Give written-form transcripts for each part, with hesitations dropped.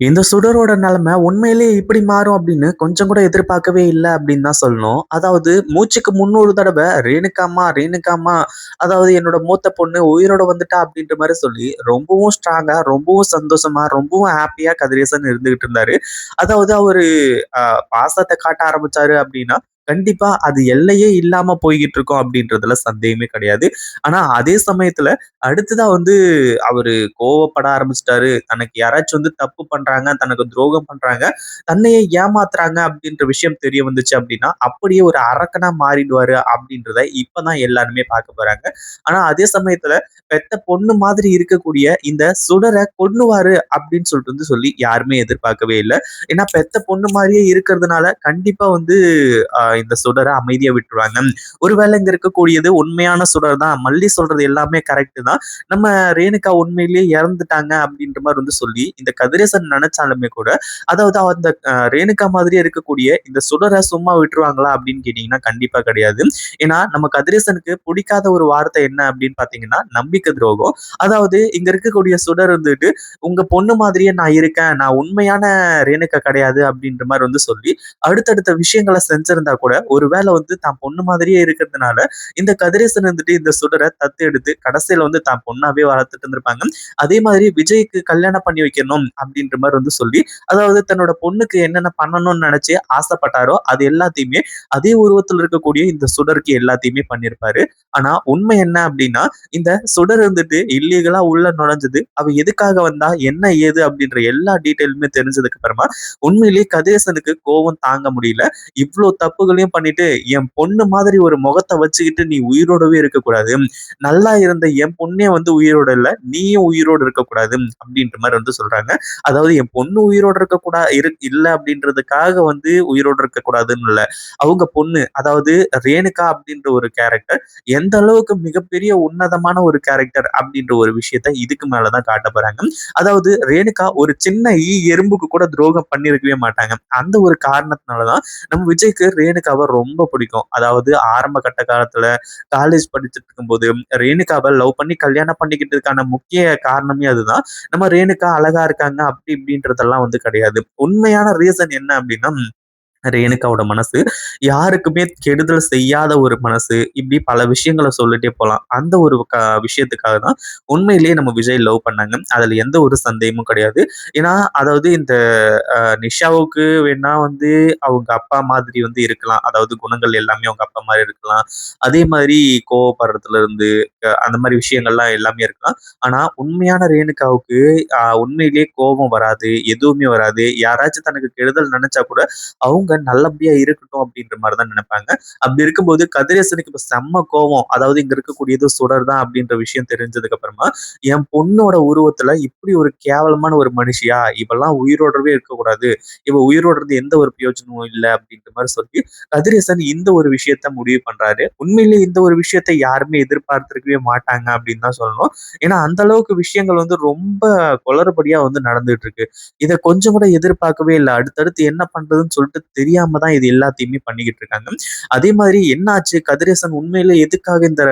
இந்த சுடரோட நிலைமை உண்மையிலேயே இப்படி மாறும் அப்படின்னு கொஞ்சம் கூட எதிர்பார்க்கவே இல்ல அப்படின்னு தான் சொல்லணும். அதாவது மூச்சுக்கு முன்னூறு தடவை ரேணுகாம்மா, ரேணுகாம்மா, அதாவது என்னோட மூத்த பொண்ணு உயிரோட வந்துட்டா அப்படின்ற மாரி சொல்லி ரொம்பவும் ஸ்ட்ராங்கா, ரொம்பவும் சந்தோஷமா, ரொம்பவும் ஹேப்பியா கதிரேசன் இருந்துகிட்டு இருந்தாரு. அதாவது அவரு பாசத்த காட்ட ஆரம்பிச்சாரு அப்படின்னா, கண்டிப்பா அது எல்லையே இல்லாம போய்க்கிட்டு இருக்கும் அப்படின்றதுல சந்தேகமே கிடையாது. ஆனா அதே சமயத்துல அடுத்ததா அவரு கோவப்பட ஆரம்பிச்சுட்டாரு. தனக்கு யாராச்சும் தப்பு பண்றாங்க, தனக்கு துரோகம் பண்றாங்க, தன்னையே ஏமாத்துறாங்க அப்படின்ற விஷயம் தெரிய வந்துச்சு அப்படின்னா, அப்படியே ஒரு அரக்கனா மாறிடுவாரு அப்படின்றத இப்பதான் எல்லாருமே பார்க்க போறாங்க. ஆனா அதே சமயத்துல பெத்த பொண்ணு மாதிரி இருக்கக்கூடிய இந்த சுடர கொன்னுவாரு அப்படின்னு சொல்லி யாருமே எதிர்பார்க்கவே இல்ல. ஏன்னா பெத்த பொண்ணு மாதிரியே இருக்கிறதுனால கண்டிப்பா இந்த சுடர அமைதியா விட்டுருவாங்க. ஒருவேளை இங்க இருக்கக்கூடியது உண்மையான சுடர் தான். மல்லி சொல்றது எல்லாமே கரெக்ட் தான். நம்ம ரேணுகா உண்மையிலேயே இறந்துட்டாங்க அப்படின்ற மாதிரி சொல்லி இந்த கதிரேசன் நினைச்சாலுமே கூட, அதாவது அந்த ரேணுகா மாதிரியே இருக்கக்கூடிய இந்த சுடரை சும்மா விட்டுருவாங்களா அப்படின்னு கேட்டீங்கன்னா கண்டிப்பா கிடையாது. ஏன்னா நம்ம கதிரேசனுக்கு பிடிக்காத ஒரு வார்த்தை என்ன அப்படின்னு பாத்தீங்கன்னா நம்பிக்கை துரோகம். அதாவது இங்க இருக்கக்கூடிய சுடர் உங்க பொண்ணு மாதிரியே நான் இருக்கேன், நான் உண்மையான ரேணுகா கிடையாது அப்படின்ற மாதிரி சொல்லி அடுத்தடுத்த விஷயங்களை செஞ்சிருந்தா கூட ஒருவேளை தான் பொண்ணு மாதிரியே இருக்கிறதுனால இந்த கதிரேசன் இந்த சுடரை தத்து எடுத்து கடைசியில தான் பொண்ணாவே வளர்த்துட்டு இருந்திருப்பாங்க. அதே மாதிரி விஜய்க்கு கல்யாணம் பண்ணி வைக்கணும் அப்படின்ற மாதிரி சொல்லி, அதாவது தன்னோட பொண்ணுக்கு என்னென்ன பண்ணணும்னு நினைச்சு ஆசைப்பட்டாரோ அது எல்லாத்தையுமே அதே உருவத்தில் இருக்கக்கூடிய இந்த சுடருக்கு எல்லாத்தையுமே பண்ணியிருப்பாரு. ஆனா உண்மை என்ன அப்படின்னா, இந்த சுடர் இல்லீகலா உள்ள நுழைஞ்சது, அவ எதுக்காக வந்தா, என்ன ஏது அப்படின்ற எல்லா டீட்டெயிலுமே தெரிஞ்சதுக்கு அப்புறமா உண்மையிலேயே கதிரேசனுக்கு கோவம் தாங்க முடியல. இவ்வளவு தப்புகளையும் பண்ணிட்டு என் பொண்ணு மாதிரி ஒரு முகத்தை வச்சுக்கிட்டு நீ உயிரோடவே இருக்கக்கூடாது, நல்லா இருந்த என் பொண்ணே உயிரோட இல்ல, நீயும் உயிரோடு இருக்கக்கூடாது அப்படின்ற மாதிரி சொல்றாங்க. அதாவது என் பொண்ணு உயிரோடு இல்ல அப்படின்றதுக்காக உயிரோடு இருக்கக்கூடாதுன்னு இல்ல, அவங்க பொண்ணு அதாவது ரேணுகா அப்படின்ற ஒரு கேரக்டர் எந்த அளவுக்கு மிகப்பெரிய உன்னதமான ஒரு கேரக்டர் அப்படின்ற ஒரு விஷயத்த இதுக்கு மேலதான் காட்ட போறாங்க. அதாவது ரேணுகா ஒரு சின்ன எறும்புக்கு கூட துரோகம் பண்ணிருக்கவே மாட்டாங்க. அந்த ஒரு காரணத்தினாலதான் நம்ம விஜய்க்கு ரேணுகாவை ரொம்ப பிடிக்கும். அதாவது ஆரம்ப கட்ட காலத்துல காலேஜ் படிச்சுட்டு இருக்கும்போது ரேணுகாவை லவ் பண்ணி கல்யாணம் பண்ணிக்கிட்டதுக்கான முக்கிய காரணமே அதுதான். நம்ம ரேணுகா அழகா இருக்காங்க அப்படி இப்படின்றதெல்லாம் கிடையாது. உண்மையான ரீசன் என்ன அப்படின்னா, ரேணுகாவோட மனசு யாருக்குமே கெடுதல் செய்யாத ஒரு மனசு. இப்படி பல விஷயங்கள சொல்லிட்டே போலாம். அந்த ஒரு விஷயத்துக்காக தான் உண்மையிலேயே நம்ம விஜய் லவ் பண்ணாங்க. அதுல எந்த ஒரு சந்தேகமும் கிடையாது. ஏன்னா அதாவது இந்த நிஷாவுக்கு வேணா அவங்க அப்பா மாதிரி இருக்கலாம். அதாவது குணங்கள் எல்லாமே அவங்க அப்பா மாதிரி இருக்கலாம். அதே மாதிரி கோவப்படுறதுல இருந்து அந்த மாதிரி விஷயங்கள்லாம் எல்லாமே இருக்கலாம். ஆனா உண்மையான ரேணுகாவுக்கு உண்மையிலேயே கோபம் வராது, எதுவுமே வராது. யாராச்சும் தனக்கு கெடுதல் நினைச்சா கூட அவங்க நல்லபடியா இருக்கட்டும் அப்படின்ற மாதிரிதான் நினைப்பாங்க. அப்படி இருக்கும்போது கதிரேசனுக்கு இப்ப செம்ம கோவம். அதாவது இங்க இருக்கக்கூடியது சுடர் தான் அப்படின்ற விஷயம் தெரிஞ்சதுக்கு அப்புறமா, என் பொண்ணோட உருவத்துல இப்படி ஒரு கேவலமான ஒரு மனுஷியா, இவெல்லாம் உயிரோடவே இருக்கக்கூடாது, இவ உயிரோடுறது எந்த ஒரு பிரயோஜனமும் இல்லை அப்படின்ற மாதிரி சொல்லி கதிரேசன் இந்த ஒரு விஷயத்த முடிவு பண்றாரு. உண்மையிலேயே இந்த ஒரு விஷயத்த யாருமே எதிர்பார்த்திருக்கவே மாட்டாங்க அப்படின்னு தான் சொல்லணும். ஏன்னா அந்த அளவுக்கு விஷயங்கள் ரொம்ப குளறுபடியா நடந்துட்டு இருக்கு. இதை கொஞ்சம் கூட எதிர்பார்க்கவே இல்லை. அடுத்தடுத்து என்ன பண்றதுன்னு சொல்லிட்டு தெரியாம தான் இது எல்லாத்தையுமே பண்ணிக்கிட்டு இருக்காங்க. அதே மாதிரி என்ன ஆச்சு, கதிரேசன் உண்மையில எதுக்காக இந்த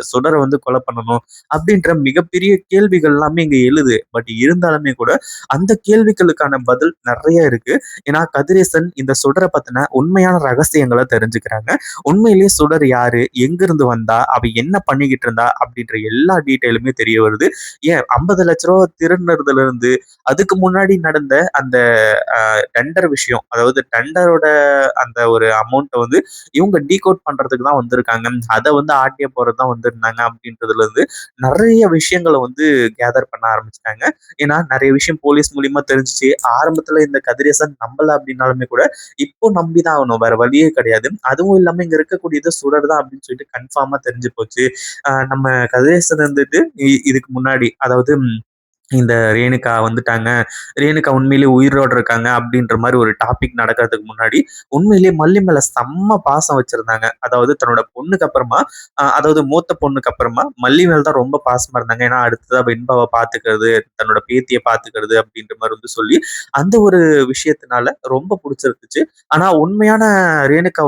சுடரை கொலை பண்ணணும் அப்படின்ற மிகப்பெரிய கேள்விகள் எல்லாமே இங்க எழுது. பட் இருந்தாலுமே கூட அந்த கேள்விகளுக்கான பதில் நிறைய இருக்கு. ஏன்னா கதிரேசன் இந்த சுடரை பத்தின உண்மையான ரகசியங்களை தெரிஞ்சுக்கிறாங்க. உண்மையிலேயே சுடர் யாரு, எங்கிருந்து வந்தா, அவ என்ன பண்ணிக்கிட்டு இருந்தா அப்படின்ற எல்லா டீட்டெயிலுமே தெரிய வருது. ஏன் 50 லட்ச ரூபா திருடுனதுல இருந்து அதுக்கு முன்னாடி நடந்த அந்த டெண்டர் விஷயம், அதாவது டெண்டரோட அந்த ஒரு அமௌண்ட்டை இவங்க டீகோட் பண்றதுக்கு தான் வந்திருக்காங்க, அதை ஆட்டிய போறது தான் வந்திருந்தாங்க அப்படின்றதுல இருந்து நிறைய விஷயங்களை கேதர் பண்ண ஆரம்பிச்சிட்டாங்க. ஏன்னா நிறைய விஷயம் போலீஸ் மூலியமா தெரிஞ்சிச்சு. ஆரம்பத்துல இந்த கதிரேசன் நம்பல அப்படின்னாலுமே கூட இப்போ நம்பிதான் ஆகணும், வேற வழியே கிடையாது. அதுவும் இல்லாம இங்க இருக்கக்கூடியது சுடர் தான் அப்படின்னு சொல்லிட்டு கன்ஃபார்மா தெரிஞ்சு போச்சு. நம்ம கதிரேசன் இதுக்கு முன்னாடி, அதாவது இந்த ரேணுகா வந்துட்டாங்க, ரேணுகா உண்மையிலேயே உயிரோட இருக்காங்க அப்படின்ற மாதிரி ஒரு டாபிக் நடக்கிறதுக்கு முன்னாடி உண்மையிலேயே மல்லி மேல செம்ம பாசம் வச்சிருந்தாங்க. அதாவது தன்னோட பொண்ணுக்கு அப்புறமா, அதாவது மூத்த பொண்ணுக்கு அப்புறமா மல்லி மேல தான் ரொம்ப பாசமா இருந்தாங்க. ஏன்னா அடுத்ததா வெண்பாவை பாத்துக்கிறது, தன்னோட பேத்தியை பாத்துக்கிறது அப்படின்ற மாதிரி சொல்லி அந்த ஒரு விஷயத்தினால ரொம்ப பிடிச்சிருந்துச்சு. ஆனா உண்மையான ரேணுகா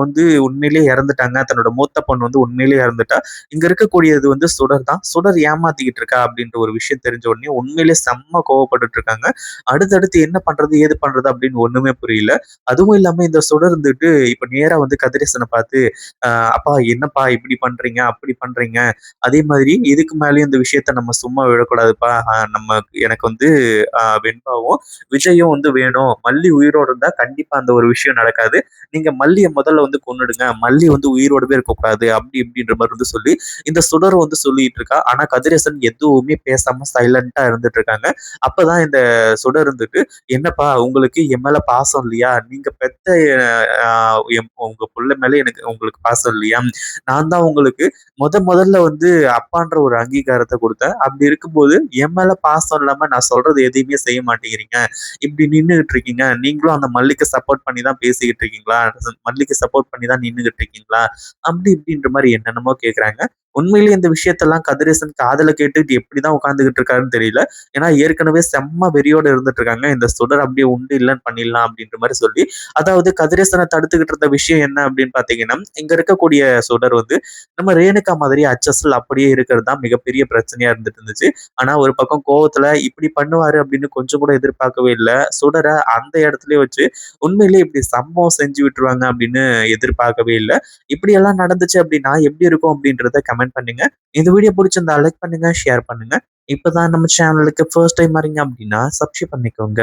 உண்மையிலேயே இறந்துட்டாங்க, தன்னோட மூத்த பொண்ணு உண்மையிலேயே இறந்துட்டா, இங்க இருக்கக்கூடியது சுடர் தான், சுடர் ஏமாத்திக்கிட்டு இருக்கா அப்படின்ற ஒரு விஷயம் தெரிஞ்ச உடனே உண்மையிலேயே அப்படியே செம்ம கோவப்பட்டுட்டு இருக்காங்க. அடுத்தடுத்து என்ன பண்றது? ஏது பண்றது? அப்படின்னு ஒண்ணுமே புரியல. அதுவும் இல்லாம இந்த சுடர் இருந்துட்டு இப்ப நேரா வந்து கதிரேசன பார்த்து, "அப்பா என்னப்பா இப்படி பண்றீங்க? அப்படி பண்றீங்க? அதே மாதிரி இதுக்கு மேலயும் இந்த விஷயத்த நம்ம சும்மா விடக்கூடாதுப்பா. எனக்கு வந்து வெண்பாவும், விஜயும் வந்து வேணும். மல்லி உயிரோட இருந்தா கண்டிப்பா அந்த ஒரு விஷயம் நடக்காது. நீங்க மல்லிய முதல்ல வந்து கொன்னுடுங்க. மல்லி வந்து உயிரோடவே இருக்கக்கூடாது." அப்படி இப்படின்ற மாரி வந்து சொல்லி, இந்த சுடர் வந்து சொல்லிட்டு இருக்கா. ஆனா கதிரேசன் எதுவுமே பேசாம சைலன்ட்டா இருந்துட்டு இருக்காங்க. அப்பதான் இந்த சுடர் இருந்துட்டு, "என்னப்பா உங்களுக்கு என் மேல பாசம் இல்லையா? நீங்க பெத்த அ உங்க புள்ள மேல உங்களுக்கு பாசம் இல்லையா? நான் தான் உங்களுக்கு முதல்ல வந்து அப்பான்ற ஒரு அங்கீகாரத்த குடுத்தேன். அப்படி இருக்கும்போது என் மேல பாசம் இல்லாம நான் சொல்றது எதையுமே செய்ய மாட்டேங்கிறீங்க. இப்படி நின்னுகிட்டு இருக்கீங்க. நீங்களும் அந்த மல்லிக்கு சப்போர்ட் பண்ணி தான் பேசிக்கிட்டு இருக்கீங்களா? மல்லிக்கு சப்போர்ட் பண்ணி தான் நின்னுகிட்டு இருக்கீங்களா?" அப்படி இப்படின்ற மாரி என்னென்னமோ கேட்கறாங்க. உண்மையிலேயே இந்த விஷயத்தெல்லாம் கதிரேசன் காதுல கேட்டுட்டு எப்படிதான் உட்கார்ந்துகிட்டு இருக்காருன்னு தெரியல. ஏன்னா ஏற்கனவே செம்ம வெறியோட இருந்துட்டு இருக்காங்க. இந்த சுடர் அப்படியே உண்டு இல்லன்னு பண்ணிடலாம் அப்படின்ற மாரி சொல்லி, அதாவது கதிரேசன தடுத்துக்கிட்டு இருந்த விஷயம் என்ன அப்படின்னு பார்த்தீங்கன்னா, இங்க இருக்கக்கூடிய சுடர் வந்து நம்ம ரேணுகா மாதிரி அச்சஸ்ல அப்படியே இருக்கிறது தான் மிகப்பெரிய பிரச்சனையா இருந்துட்டு இருந்துச்சு. ஆனா ஒரு பக்கம் கோவத்துல இப்படி பண்ணுவாரு அப்படின்னு கொஞ்சம் கூட எதிர்பார்க்கவே இல்ல. சுடர அந்த இடத்திலேயே வச்சு உண்மையிலேயே இப்படி சம்பவம் செஞ்சு விட்டுருவாங்க அப்படின்னு எதிர்பார்க்கவே இல்ல. இப்படியெல்லாம் நடந்துச்சு அப்படின்னா எப்படி இருக்கும் அப்படின்றத கமெண்ட் பண்ணுங்க. இந்த வீடியோ பிடிச்சிருந்தா லைக் பண்ணுங்க, ஷேர் பண்ணுங்க. இப்பதான் நம்ம சேனலுக்கு ஃபர்ஸ்ட் டைம் வரீங்க அப்படின்னா சப்ஸ்கிரைப் பண்ணிக்கோங்க.